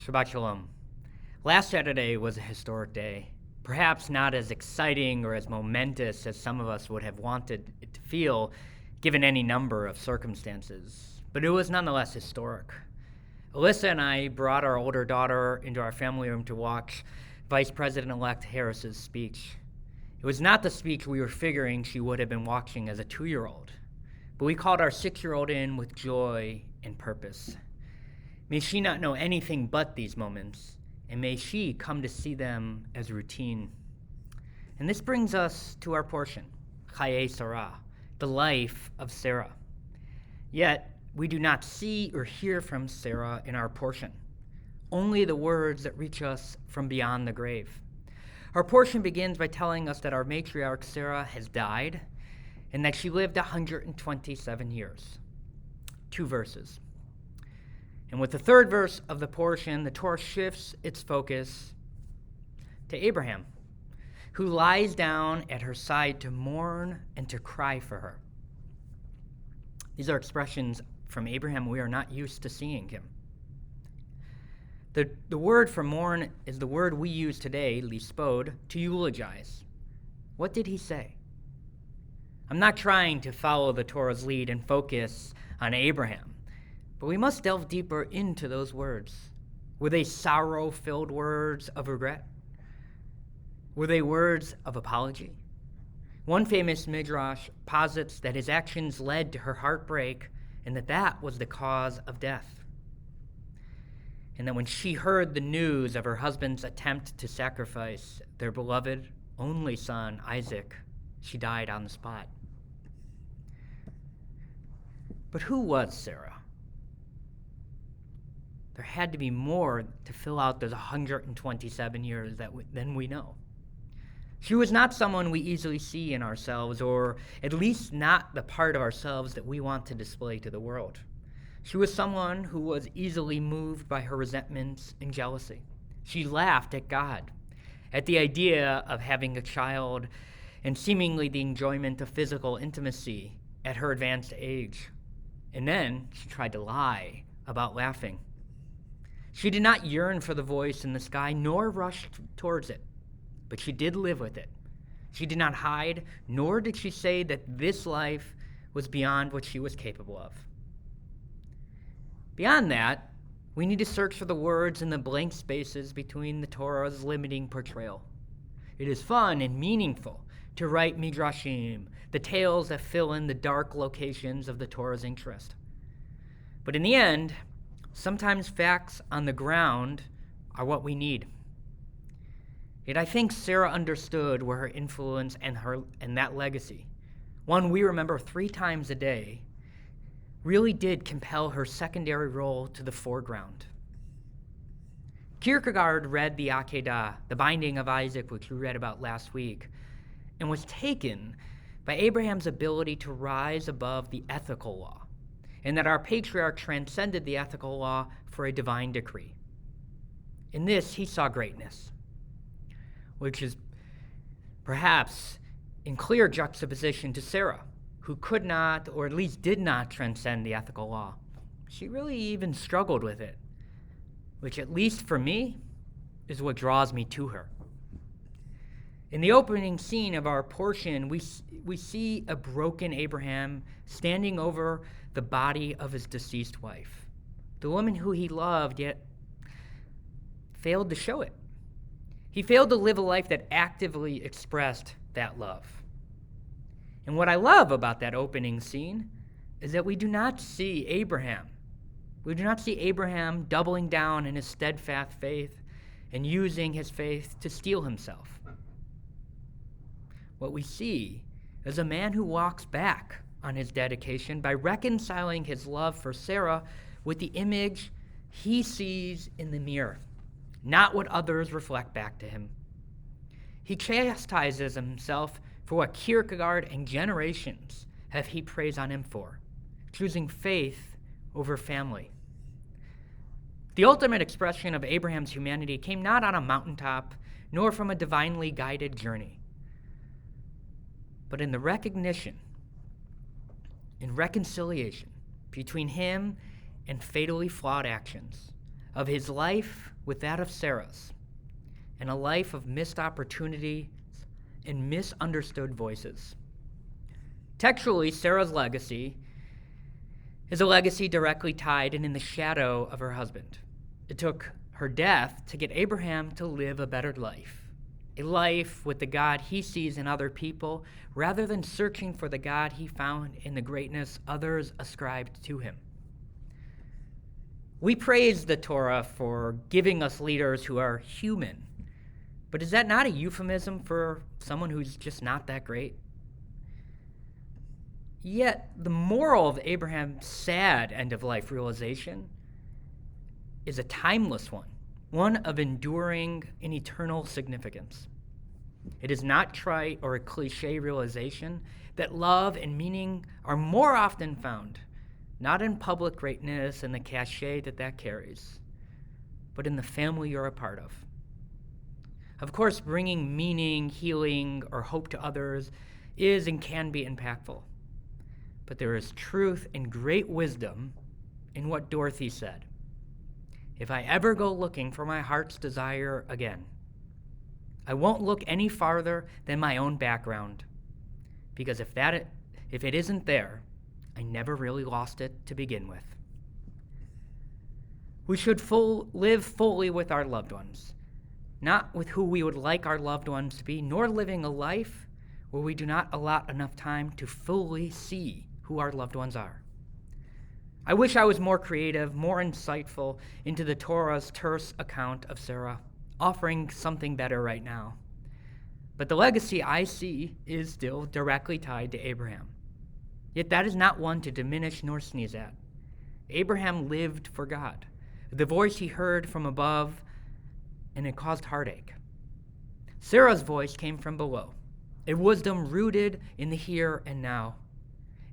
Shabbat Shalom. Last Saturday was a historic day, perhaps not as exciting or as momentous as some of us would have wanted it to feel, given any number of circumstances, but it was nonetheless historic. Alyssa and I brought our older daughter into our family room to watch Vice President-elect Harris's speech. It was not the speech we were figuring she would have been watching as a 2-year-old, but we called our 6-year-old in with joy and purpose. May she not know anything but these moments, and may she come to see them as routine. And this brings us to our portion, Chayei Sarah, the life of Sarah. Yet, we do not see or hear from Sarah in our portion, only the words that reach us from beyond the grave. Our portion begins by telling us that our matriarch Sarah has died and that she lived 127 years. 2 verses. And with the 3rd verse of the portion, the Torah shifts its focus to Abraham, who lies down at her side to mourn and to cry for her. These are expressions from Abraham we are not used to seeing him. The word for mourn is the word we use today, lispod, to eulogize. What did he say? I'm not trying to follow the Torah's lead and focus on Abraham, but we must delve deeper into those words. Were they sorrow-filled words of regret? Were they words of apology? One famous midrash posits that his actions led to her heartbreak and that was the cause of death. And that when she heard the news of her husband's attempt to sacrifice their beloved only son, Isaac, she died on the spot. But who was Sarah? There had to be more to fill out those 127 years than we know. She was not someone we easily see in ourselves, or at least not the part of ourselves that we want to display to the world. She was someone who was easily moved by her resentments and jealousy. She laughed at God, at the idea of having a child and seemingly the enjoyment of physical intimacy at her advanced age. And then she tried to lie about laughing. She did not yearn for the voice in the sky, nor rush towards it, but she did live with it. She did not hide, nor did she say that this life was beyond what she was capable of. Beyond that, we need to search for the words in the blank spaces between the Torah's limiting portrayal. It is fun and meaningful to write midrashim, the tales that fill in the dark locations of the Torah's interest. But in the end, sometimes facts on the ground are what we need. Yet I think Sarah understood where her influence and that legacy, one we remember 3 times a day, really did compel her secondary role to the foreground. Kierkegaard read the Akedah, the binding of Isaac, which we read about last week, and was taken by Abraham's ability to rise above the ethical law, and that our patriarch transcended the ethical law for a divine decree. In this, he saw greatness, which is perhaps in clear juxtaposition to Sarah, who could not, or at least did not, transcend the ethical law. She really even struggled with it, which, at least for me, is what draws me to her. In the opening scene of our portion, we see a broken Abraham standing over the body of his deceased wife, the woman who he loved, yet failed to show it. He failed to live a life that actively expressed that love. And what I love about that opening scene is that we do not see Abraham. We do not see Abraham doubling down in his steadfast faith and using his faith to steel himself. What we see is a man who walks back on his dedication by reconciling his love for Sarah with the image he sees in the mirror, not what others reflect back to him. He chastises himself for what Kierkegaard and generations have heaped praise on him for, choosing faith over family. The ultimate expression of Abraham's humanity came not on a mountaintop, nor from a divinely guided journey, but in the recognition and reconciliation between him and fatally flawed actions, of his life with that of Sarah's, and a life of missed opportunities and misunderstood voices. Textually, Sarah's legacy is a legacy directly tied and in the shadow of her husband. It took her death to get Abraham to live a better life, a life with the God he sees in other people, rather than searching for the God he found in the greatness others ascribed to him. We praise the Torah for giving us leaders who are human, but is that not a euphemism for someone who's just not that great? Yet, the moral of Abraham's sad end-of-life realization is a timeless one of enduring and eternal significance. It is not trite or a cliche realization that love and meaning are more often found, not in public greatness and the cachet that carries, but in the family you're a part of. Of course, bringing meaning, healing, or hope to others is and can be impactful. But there is truth and great wisdom in what Dorothy said. If I ever go looking for my heart's desire again, I won't look any farther than my own background, because if it isn't there, I never really lost it to begin with. We should live fully with our loved ones, not with who we would like our loved ones to be, nor living a life where we do not allot enough time to fully see who our loved ones are. I wish I was more creative, more insightful into the Torah's terse account of Sarah, offering something better right now. But the legacy I see is still directly tied to Abraham. Yet that is not one to diminish nor sneeze at. Abraham lived for God, the voice he heard from above, and it caused heartache. Sarah's voice came from below, a wisdom rooted in the here and now,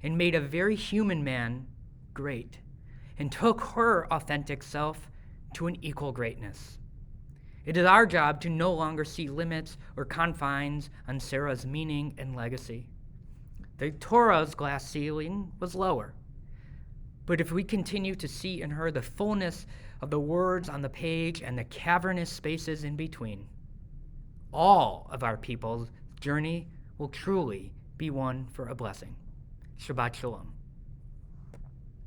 and made a very human man great, and took her authentic self to an equal greatness. It is our job to no longer see limits or confines on Sarah's meaning and legacy. The Torah's glass ceiling was lower, but if we continue to see in her the fullness of the words on the page and the cavernous spaces in between, all of our people's journey will truly be one for a blessing. Shabbat Shalom.